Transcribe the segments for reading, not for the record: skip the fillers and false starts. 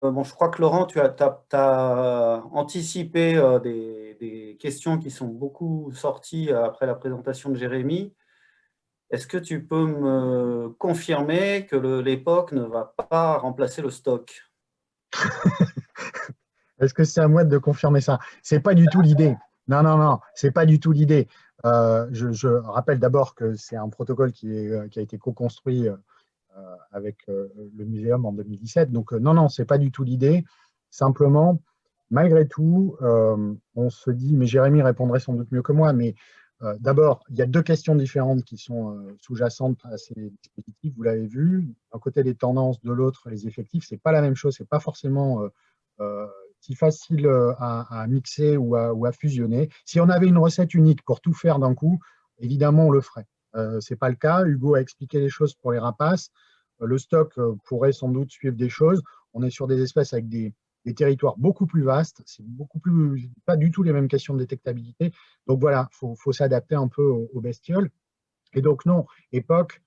Bon, je crois que Laurent, tu as anticipé des questions qui sont beaucoup sorties après la présentation de Jérémy. Est-ce que tu peux me confirmer que l'époque ne va pas remplacer le stock? Est-ce que c'est à moi de confirmer ça? C'est pas du tout l'idée. Non, non, non, c'est pas du tout l'idée. Je rappelle d'abord que c'est un protocole qui a été co-construit avec le muséum en 2017. Donc, non, non, c'est pas du tout l'idée. Simplement, malgré tout, on se dit, mais Jérémy répondrait sans doute mieux que moi, mais d'abord, il y a deux questions différentes qui sont sous-jacentes à ces dispositifs. Vous l'avez vu, d'un côté les tendances, de l'autre les effectifs. C'est pas la même chose. C'est pas forcément euh, si facile à mixer ou à fusionner. Si on avait une recette unique pour tout faire d'un coup, évidemment, on le ferait. C'est pas le cas. Hugo a expliqué les choses pour les rapaces. Le stock pourrait sans doute suivre des choses. On est sur des espèces avec des territoires beaucoup plus vastes. C'est beaucoup plus, pas du tout les mêmes questions de détectabilité. Donc voilà, faut s'adapter un peu aux bestioles. Et donc non, époque,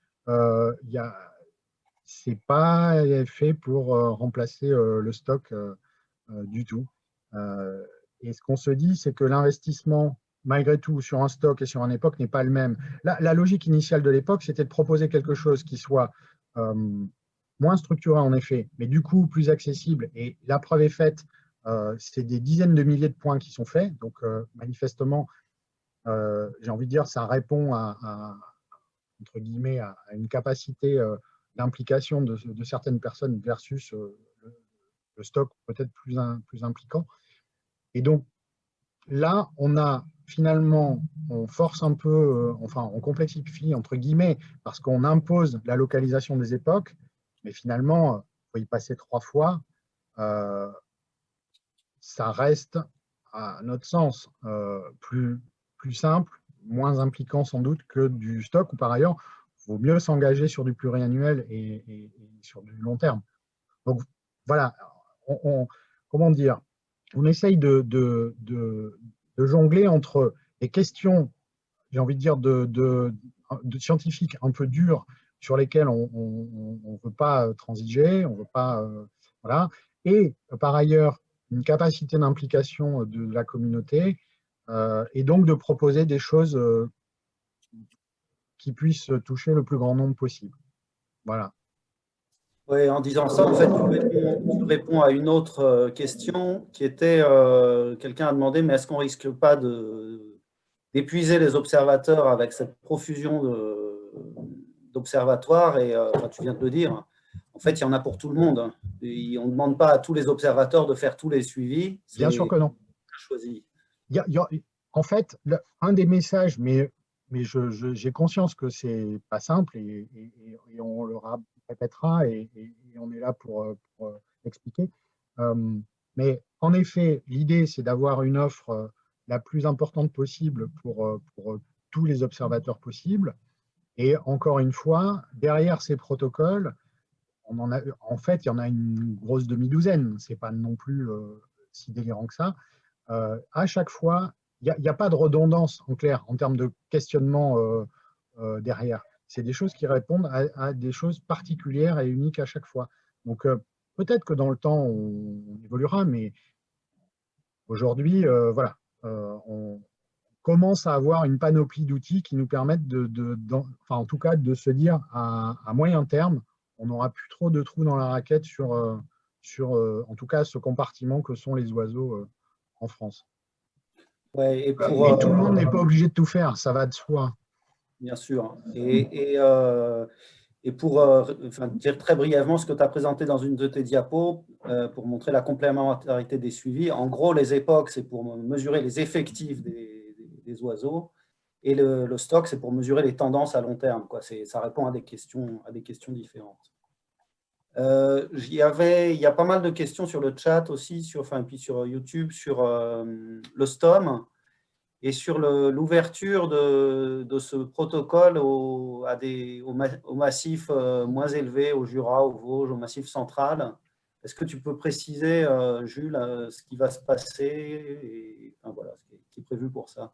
c'est pas fait pour remplacer le stock du tout. Euh, et ce qu'on se dit, c'est que l'investissement, malgré tout, sur un stock et sur une époque n'est pas le même. La logique initiale de l'époque, c'était de proposer quelque chose qui soit moins structuré en effet, mais du coup plus accessible. Et la preuve est faite, c'est des dizaines de milliers de points qui sont faits. Donc manifestement, j'ai envie de dire, ça répond entre guillemets, à une capacité d'implication de certaines personnes versus le stock peut-être plus impliquant. Et donc, là, on a finalement, on force un peu, enfin, on complexifie entre guillemets, parce qu'on impose la localisation des époques, mais finalement, il faut y passer 3 fois. Euh, Ça reste, à notre sens, plus simple, moins impliquant sans doute que du stock, ou par ailleurs, il vaut mieux s'engager sur du pluriannuel et sur du long terme. Donc voilà, on, comment dire, on essaye de jongler entre les questions, j'ai envie de dire, de scientifiques un peu dures sur lesquelles on ne veut pas transiger, on veut pas, voilà, et par ailleurs une capacité d'implication de la communauté, et donc de proposer des choses qui puissent toucher le plus grand nombre possible. Voilà. Oui, en disant ça, en fait, tu réponds à une autre question qui était, quelqu'un a demandé, mais est-ce qu'on risque pas d'épuiser les observateurs avec cette profusion d'observatoires? Et enfin, tu viens de le dire, en fait, il y en a pour tout le monde, hein. Et on ne demande pas à tous les observateurs de faire tous les suivis, Bien sûr c'est que non. choisi. Il y a- en fait, un des messages, mais j'ai conscience que c'est pas simple et on le répétera et on est là pour expliquer. Euh, mais en effet, l'idée, c'est d'avoir une offre la plus importante possible pour tous les observateurs possibles. Et encore une fois, derrière ces protocoles, en fait, il y en a une grosse demi-douzaine. C'est pas non plus si délirant que ça. À chaque fois, il n'y a pas de redondance en clair en termes de questionnement derrière. C'est des choses qui répondent à des choses particulières et uniques à chaque fois. Donc peut-être que dans le temps, on évoluera, mais aujourd'hui, voilà, on commence à avoir une panoplie d'outils qui nous permettent enfin, en tout cas, de se dire à moyen terme, on n'aura plus trop de trous dans la raquette sur en tout cas, ce compartiment que sont les oiseaux en France. Ouais, et Mais tout le monde n'est pas obligé de tout faire, ça va de soi. bien sûr. Et pour enfin, dire très brièvement ce que tu as présenté dans une de tes diapos, pour montrer la complémentarité des suivis, en gros, les époques, c'est pour mesurer les effectifs des oiseaux, et le stock, c'est pour mesurer les tendances à long terme, quoi. Ça répond à des questions différentes. Il y a pas mal de questions sur le chat aussi, enfin, puis sur YouTube, sur le STOM. Et sur l'ouverture de ce protocole aux massifs moins élevés, au Jura, au Vosges, au Massif central, est-ce que tu peux préciser, Jules, ce qui va se passer et enfin, voilà, ce qui est prévu pour ça?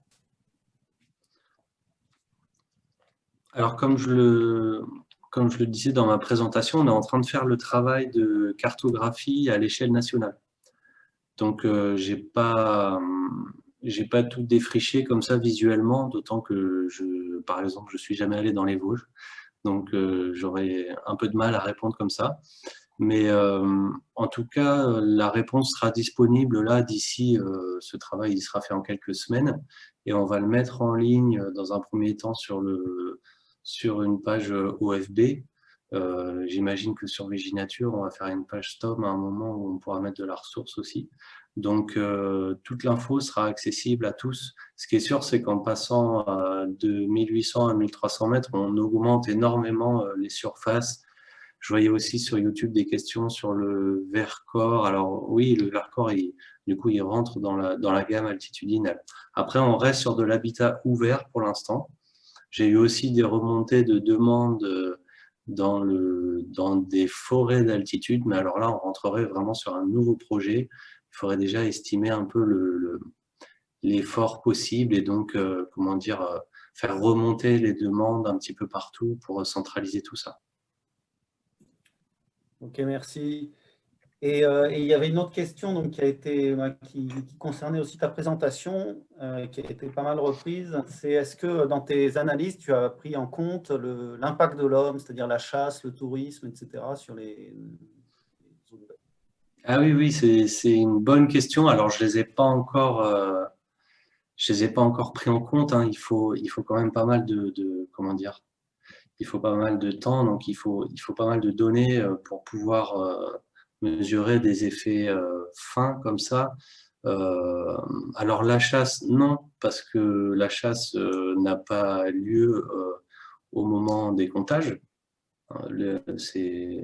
Alors, comme je le comme je le disais dans ma présentation, on est en train de faire le travail de cartographie à l'échelle nationale. Donc, j'ai pas tout défriché comme ça visuellement, d'autant que, par exemple, je suis jamais allé dans les Vosges. Donc, j'aurais un peu de mal à répondre comme ça. Mais en tout cas, la réponse sera disponible là d'ici, ce travail il sera fait en quelques semaines et on va le mettre en ligne dans un premier temps sur une page OFB. J'imagine que sur Viginature, on va faire une page STOM à un moment où on pourra mettre de la ressource aussi. Donc, toute l'info sera accessible à tous. Ce qui est sûr, c'est qu'en passant de 1800 à 1300 mètres, on augmente énormément les surfaces. Je voyais aussi sur YouTube des questions sur le Vercors. Alors oui, le Vercors, du coup, il rentre dans la gamme altitudinale. Après, on reste sur de l'habitat ouvert pour l'instant. J'ai eu aussi des remontées de demandes dans des forêts d'altitude, mais alors là, on rentrerait vraiment sur un nouveau projet. Il faudrait déjà estimer un peu l'effort possible et donc, comment dire, faire remonter les demandes un petit peu partout pour centraliser tout ça. Ok, merci. Et il y avait une autre question donc, qui concernait aussi ta présentation, qui a été pas mal reprise. C'est est-ce que dans tes analyses, tu as pris en compte l'impact de l'homme, c'est-à-dire la chasse, le tourisme, etc., sur les zones? Ah oui, c'est une bonne question. Alors, je les ai pas encore pris en compte, hein. Il faut quand même pas mal comment dire, il faut pas mal de temps, donc il faut pas mal de données pour pouvoir mesurer des effets fins comme ça. Alors la chasse, non, parce que la chasse n'a pas lieu au moment des comptages. Je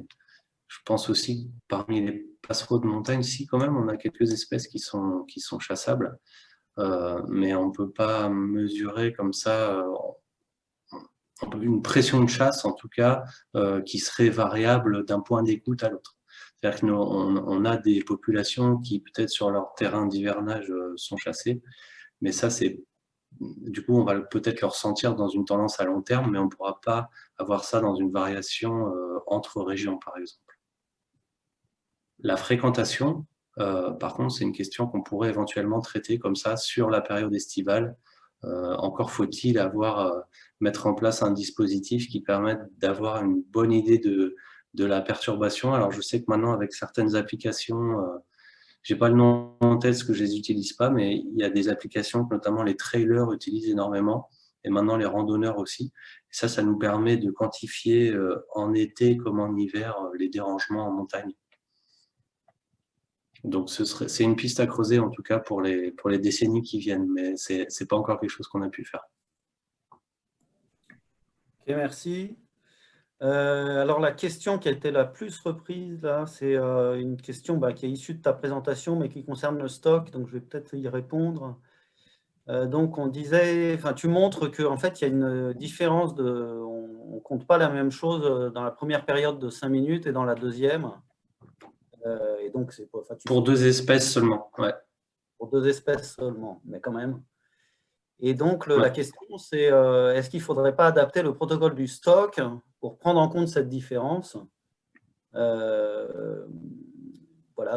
pense aussi que parmi les passereaux de montagne, si quand même, on a quelques espèces qui sont chassables, mais on ne peut pas mesurer comme ça une pression de chasse, en tout cas, qui serait variable d'un point d'écoute à l'autre. C'est-à-dire qu'on a des populations qui, peut-être sur leur terrain d'hivernage, sont chassées, mais ça, du coup, on va peut-être le ressentir dans une tendance à long terme, mais on ne pourra pas avoir ça dans une variation entre régions, par exemple. La fréquentation, par contre, c'est une question qu'on pourrait éventuellement traiter comme ça sur la période estivale. Encore faut-il mettre en place un dispositif qui permette d'avoir une bonne idée de la perturbation. Alors, je sais que maintenant, avec certaines applications, je n'ai pas le nom en tête parce que je ne les utilise pas, mais il y a des applications que notamment les trailers utilisent énormément, et maintenant les randonneurs aussi. Et ça nous permet de quantifier en été comme en hiver les dérangements en montagne. Donc, c'est une piste à creuser, en tout cas, pour les décennies qui viennent, mais ce n'est pas encore quelque chose qu'on a pu faire. Ok, merci. Alors, la question qui a été la plus reprise, là, c'est une question qui est issue de ta présentation, mais qui concerne le stock, donc je vais peut-être y répondre. Donc, on disait, tu montres qu'en fait, il y a une différence on ne compte pas la même chose dans la première période de 5 minutes et dans la deuxième. Et donc, c'est pour 2 espèces seulement, ouais. Pour 2 espèces seulement, mais quand même. Et donc, la question, c'est est-ce qu'il ne faudrait pas adapter le protocole du stock pour prendre en compte cette différence? Voilà,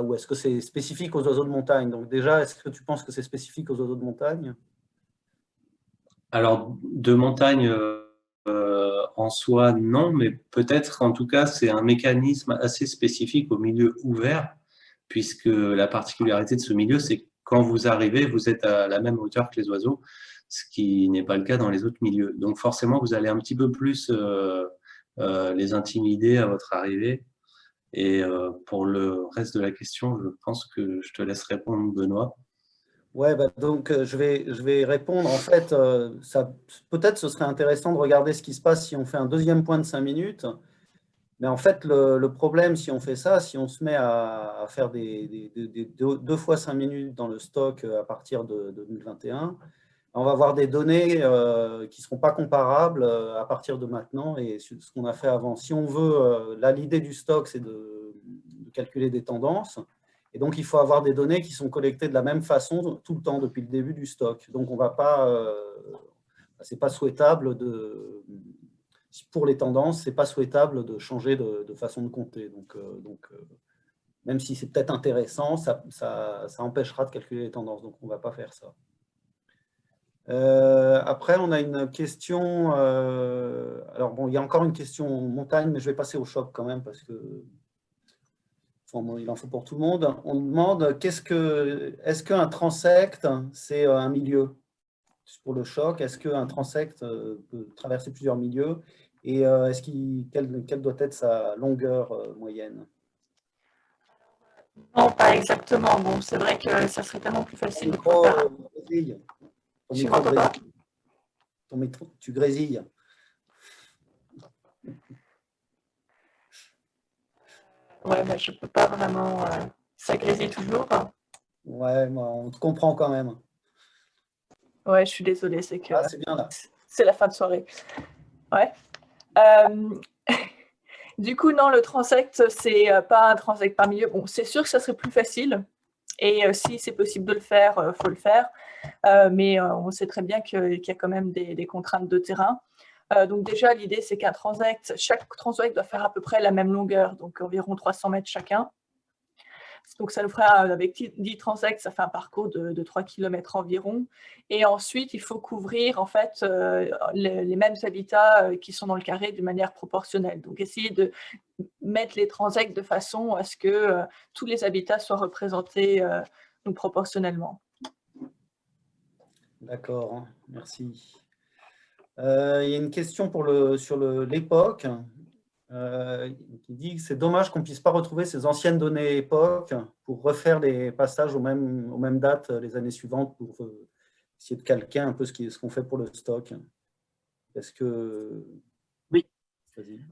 ou est-ce que c'est spécifique aux oiseaux de montagne? Donc déjà, est-ce que tu penses que c'est spécifique aux oiseaux de montagne? Alors, de montagne en soi, non, mais peut-être, en tout cas, c'est un mécanisme assez spécifique au milieu ouvert, puisque la particularité de ce milieu, c'est que quand vous arrivez, vous êtes à la même hauteur que les oiseaux, ce qui n'est pas le cas dans les autres milieux. Donc forcément, vous allez un petit peu plus les intimider à votre arrivée. Et pour le reste de la question, je pense que je te laisse répondre, Benoît. Ouais, donc je vais répondre. En fait, peut-être ce serait intéressant de regarder ce qui se passe si on fait un deuxième point de 5 minutes. Mais en fait, le problème, si on fait ça, si on se met à faire des 2 fois 5 minutes dans le stock à partir de 2021, on va avoir des données qui ne seront pas comparables à partir de maintenant et ce qu'on a fait avant. Si on veut, là, l'idée du stock, c'est de calculer des tendances. Et donc, il faut avoir des données qui sont collectées de la même façon tout le temps, depuis le début du stock. Donc, on va pas, c'est pas souhaitable pour les tendances, ce n'est pas souhaitable de changer de façon de compter. Donc, même si c'est peut-être intéressant, ça empêchera de calculer les tendances. Donc, on ne va pas faire ça. Après, on a une question. Alors, bon, il y a encore une question montagne, mais je vais passer au choc quand même parce que il en faut pour tout le monde. On demande est-ce qu'un transect, c'est un milieu? Pour le choc, est-ce qu'un transect peut traverser plusieurs milieux? Et quelle doit être sa longueur moyenne? Non, pas exactement. Bon, c'est vrai que ça serait tellement plus facile de Ton faire. grésille. Tu m'entends pas? Tu grésilles. Ouais, mais je peux pas vraiment. Ça grésille toujours. Ouais, on te comprend quand même. Ouais, je suis désolée, c'est que c'est bien là. c'est la fin de soirée. Ouais. Du coup, non, le transect, c'est pas un transect par milieu. Bon, c'est sûr que ça serait plus facile. Et si c'est possible de le faire, faut le faire. Mais on sait très bien qu'il y a quand même des contraintes de terrain. Donc déjà, l'idée, c'est chaque transect doit faire à peu près la même longueur, donc environ 300 mètres chacun. Donc ça nous fera, avec 10 transects, ça fait un parcours de 3 km environ. Et ensuite, il faut couvrir en fait les mêmes habitats qui sont dans le carré de manière proportionnelle. Donc essayer de mettre les transects de façon à ce que tous les habitats soient représentés donc proportionnellement. D'accord, merci. Il y a une question sur l'époque qui dit que c'est dommage qu'on ne puisse pas retrouver ces anciennes données époque pour refaire les passages aux mêmes dates les années suivantes pour essayer de calquer un peu ce qu'on fait pour le stock. Est-ce que… Oui.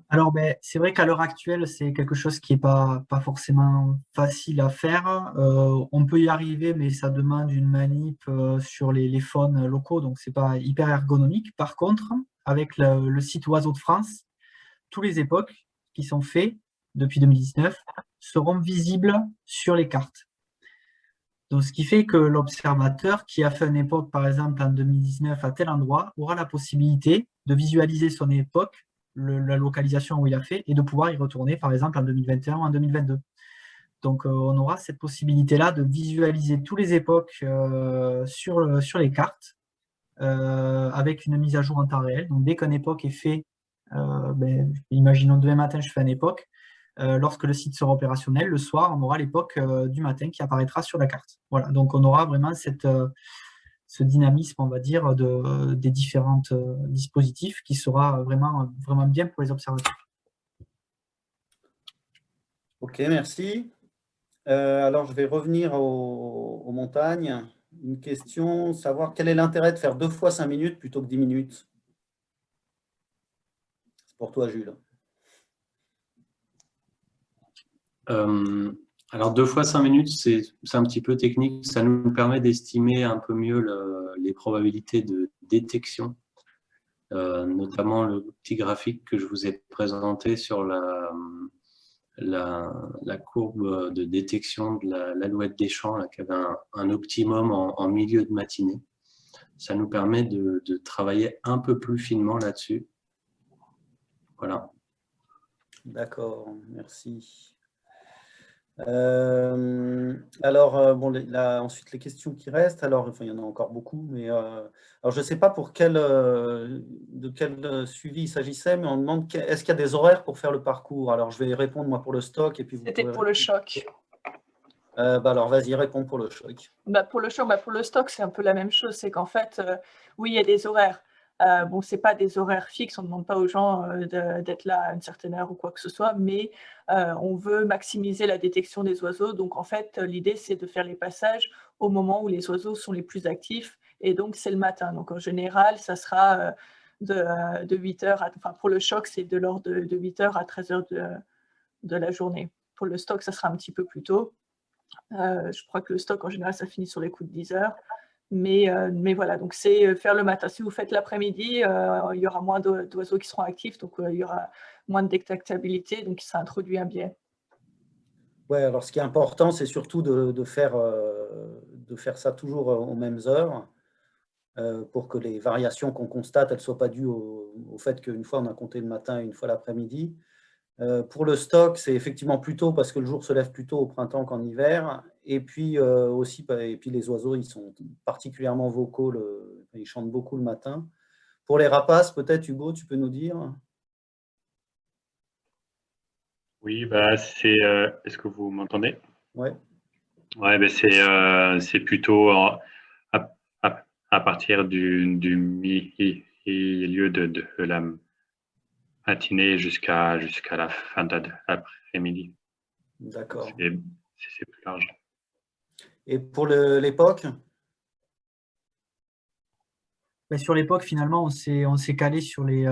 Alors, c'est vrai qu'à l'heure actuelle, c'est quelque chose qui n'est pas forcément facile à faire. On peut y arriver, mais ça demande une manip sur les phones locaux, donc ce n'est pas hyper ergonomique. Par contre, avec le site Oiseaux de France, tous les époques qui sont faits depuis 2019 seront visibles sur les cartes. Donc, ce qui fait que l'observateur qui a fait une époque, par exemple, en 2019 à tel endroit, aura la possibilité de visualiser son époque, la localisation où il a fait, et de pouvoir y retourner, par exemple, en 2021 ou en 2022. Donc, on aura cette possibilité-là de visualiser toutes les époques sur les cartes avec une mise à jour en temps réel. Donc, dès qu'une époque est faite, imaginons demain matin, je fais une époque. Lorsque le site sera opérationnel, le soir, on aura l'époque du matin qui apparaîtra sur la carte. Voilà, donc on aura vraiment ce dynamisme, on va dire, des différents dispositifs qui sera vraiment bien pour les observateurs. Ok, merci. Alors, je vais revenir aux montagnes. Une question, savoir quel est l'intérêt de faire 2 fois 5 minutes plutôt que 10 minutes? C'est pour toi, Jules. Alors 2 fois 5 minutes, c'est un petit peu technique. Ça nous permet d'estimer un peu mieux les probabilités de détection, notamment le petit graphique que je vous ai présenté sur la courbe de détection de l'alouette des champs, là, qui avait un optimum en milieu de matinée. Ça nous permet de travailler un peu plus finement là-dessus. Voilà. D'accord, merci. Alors, bon, ensuite, les questions qui restent, alors, enfin, il y en a encore beaucoup, mais alors, je ne sais pas de quel suivi il s'agissait, mais on demande est-ce qu'il y a des horaires pour faire le parcours? Alors, je vais répondre, moi, pour le stock. C'était pour le choc. Alors, vas-y, réponds pour le choc. Pour le choc, pour le stock, c'est un peu la même chose. C'est qu'en fait, oui, il y a des horaires. Bon, ce n'est pas des horaires fixes, on ne demande pas aux gens d'être là à une certaine heure ou quoi que ce soit, mais on veut maximiser la détection des oiseaux. Donc, en fait, l'idée, c'est de faire les passages au moment où les oiseaux sont les plus actifs, et donc, c'est le matin. Donc, en général, ça sera de 8h, enfin, pour le choc, c'est de l'ordre de 8h à 13h de la journée. Pour le stock, ça sera un petit peu plus tôt. Je crois que le stock, en général, ça finit sur les coups de 10h. Mais voilà, donc c'est faire le matin. Si vous faites l'après-midi, il y aura moins d'oiseaux qui seront actifs, donc il y aura moins de détectabilité, donc ça introduit un biais. Oui, alors ce qui est important, c'est surtout de faire ça toujours aux mêmes heures pour que les variations qu'on constate, elles ne soient pas dues au au fait qu'une fois on a compté le matin et une fois l'après-midi. Pour le stock, c'est effectivement plus tôt parce que le jour se lève plus tôt au printemps qu'en hiver. Et puis aussi, et puis les oiseaux, ils sont particulièrement vocaux, ils chantent beaucoup le matin. Pour les rapaces, peut-être, Hugo, tu peux nous dire? Oui, bah est-ce que vous m'entendez? Ouais. Ouais, ben c'est plutôt à partir du milieu de la matinée jusqu'à la fin de l'après-midi. D'accord. C'est plus large. Et pour l'époque? Ben, sur l'époque, finalement, on s'est calé sur les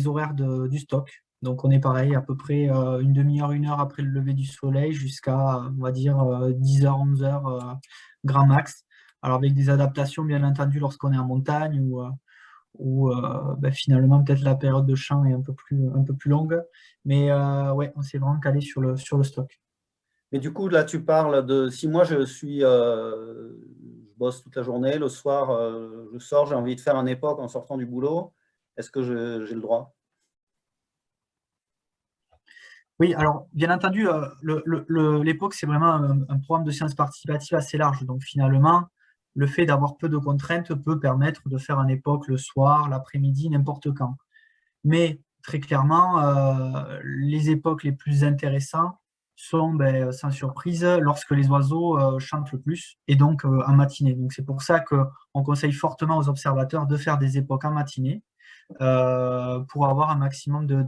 horaires du stock. Donc, on est pareil, à peu près une demi-heure, une heure après le lever du soleil jusqu'à, on va dire, 10h, 11h, grand max. Alors, avec des adaptations, bien entendu, lorsqu'on est en montagne ou ben, finalement, peut-être la période de chant est un peu plus longue. Mais ouais, on s'est vraiment calé sur le stock. Mais du coup, là, tu parles de… Si moi, je bosse toute la journée, le soir, je sors, j'ai envie de faire un époque en sortant du boulot, est-ce que j'ai le droit? Oui, alors bien entendu, l'époque, c'est vraiment un programme de sciences participatives assez large. Donc finalement, le fait d'avoir peu de contraintes peut permettre de faire un époque le soir, l'après-midi, n'importe quand. Mais très clairement, les époques les plus intéressantes sont, ben, sans surprise, lorsque les oiseaux chantent le plus, et donc en matinée. Donc c'est pour ça qu'on conseille fortement aux observateurs de faire des époques en matinée pour avoir un maximum de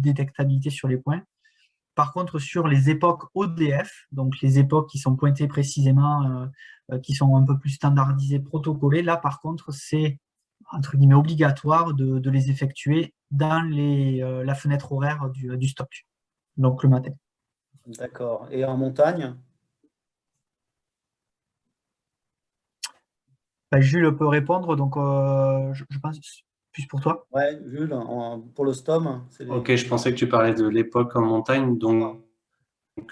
détectabilité sur les points. Par contre, sur les époques ODF, donc les époques qui sont pointées précisément, qui sont un peu plus standardisées, protocolées, là par contre, c'est entre guillemets obligatoire de les effectuer dans la fenêtre horaire du stock, donc le matin. D'accord. Et en montagne? Ben, Jules peut répondre, donc je pense plus pour toi. Ouais, Jules, pour le STOM, Ok, je pensais que tu parlais de l'époque en montagne, donc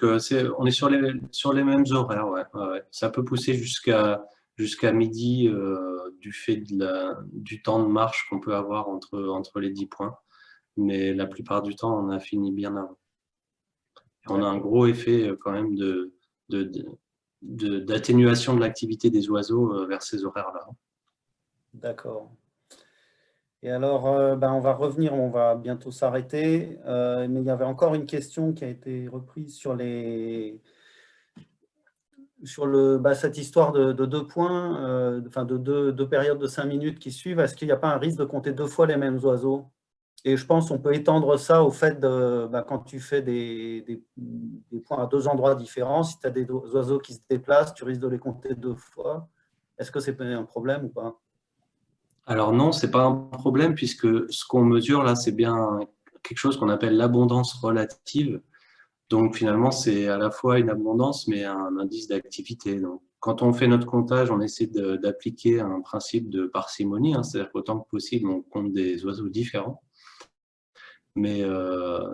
on est sur les mêmes horaires, ouais, ouais. Ça peut pousser jusqu'à midi du fait du temps de marche qu'on peut avoir entre les 10 points, mais la plupart du temps, on a fini bien avant. Et on a un gros effet quand même d'atténuation de l'activité des oiseaux vers ces horaires-là. D'accord. Et alors, on va revenir, on va bientôt s'arrêter, mais il y avait encore une question qui a été reprise sur cette histoire de 2 points, enfin de deux périodes de 5 minutes qui suivent. Est-ce qu'il n'y a pas un risque de compter 2 fois les mêmes oiseaux? Et je pense qu'on peut étendre ça au fait de quand tu fais des points à 2 endroits différents, si tu as des oiseaux qui se déplacent, tu risques de les compter 2 fois. Est-ce que c'est un problème ou pas? Alors non, c'est pas un problème puisque ce qu'on mesure là, c'est bien quelque chose qu'on appelle l'abondance relative. Donc finalement, c'est à la fois une abondance, mais un indice d'activité. Donc quand on fait notre comptage, on essaie d'appliquer un principe de parcimonie, hein, c'est-à-dire qu'autant que possible, on compte des oiseaux différents, mais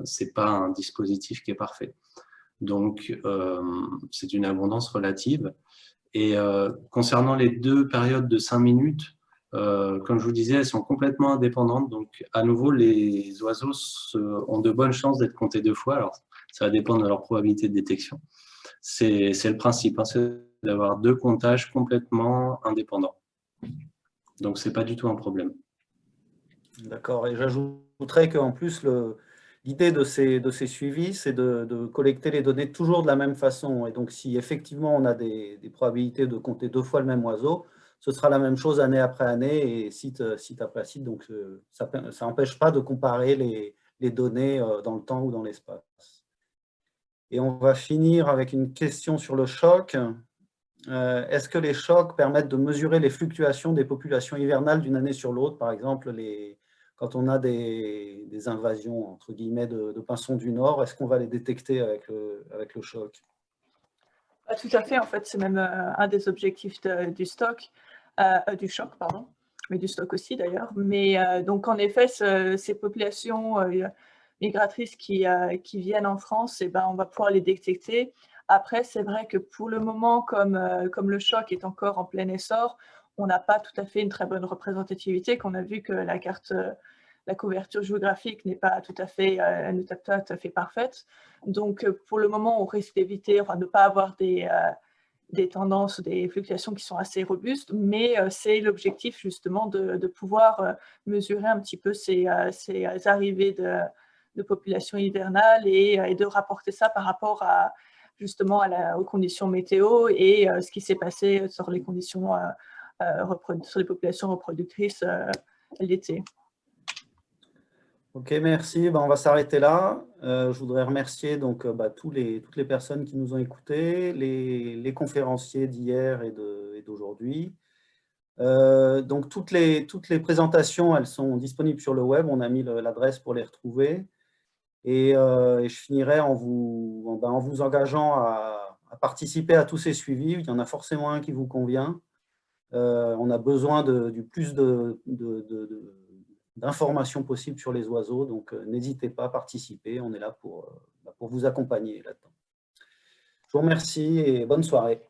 c'est pas un dispositif qui est parfait. Donc c'est une abondance relative. Et concernant les 2 périodes de 5 minutes, comme je vous disais, elles sont complètement indépendantes. Donc, à nouveau, les oiseaux ont de bonnes chances d'être comptés 2 fois. Alors, ça va dépendre de leur probabilité de détection. C'est le principe, hein, c'est d'avoir 2 comptages complètement indépendants. Donc, ce n'est pas du tout un problème. D'accord. Et j'ajouterais qu'en plus, l'idée de ces suivis, c'est de collecter les données toujours de la même façon. Et donc, si effectivement on a des probabilités de compter 2 fois le même oiseau, ce sera la même chose année après année et site après site. Donc, ça n'empêche pas de comparer les données dans le temps ou dans l'espace. Et on va finir avec une question sur le choc. Est-ce que les chocs permettent de mesurer les fluctuations des populations hivernales d'une année sur l'autre? Par exemple, quand on a des invasions, entre guillemets, de pinsons du Nord, est-ce qu'on va les détecter avec le choc? Tout à fait, en fait, c'est même un des objectifs du stock, du choc, pardon, mais du stock aussi d'ailleurs. Mais donc, en effet, ces populations migratrices qui viennent en France, eh ben, on va pouvoir les détecter. Après, c'est vrai que pour le moment, comme le choc est encore en plein essor, on n'a pas tout à fait une très bonne représentativité, qu'on a vu que la carte, la couverture géographique n'est pas tout à fait, parfaite. Donc, pour le moment, on risque d'éviter, enfin, de ne pas avoir des tendances, des fluctuations qui sont assez robustes, mais c'est l'objectif justement de pouvoir mesurer un petit peu ces arrivées de population hivernale et de rapporter ça par rapport à justement aux conditions météo et ce qui s'est passé sur les conditions sur les populations reproductrices l'été. Ok, merci. On va s'arrêter là. Je voudrais remercier donc, toutes les personnes qui nous ont écoutés, les conférenciers d'hier et d'aujourd'hui. Donc, toutes les présentations, elles sont disponibles sur le web. On a mis l'adresse pour les retrouver. Et je finirai en vous engageant à participer à tous ces suivis. Il y en a forcément un qui vous convient. On a besoin du plus d'informations possibles sur les oiseaux. Donc, n'hésitez pas à participer. On est là pour vous accompagner là-dedans. Je vous remercie et bonne soirée.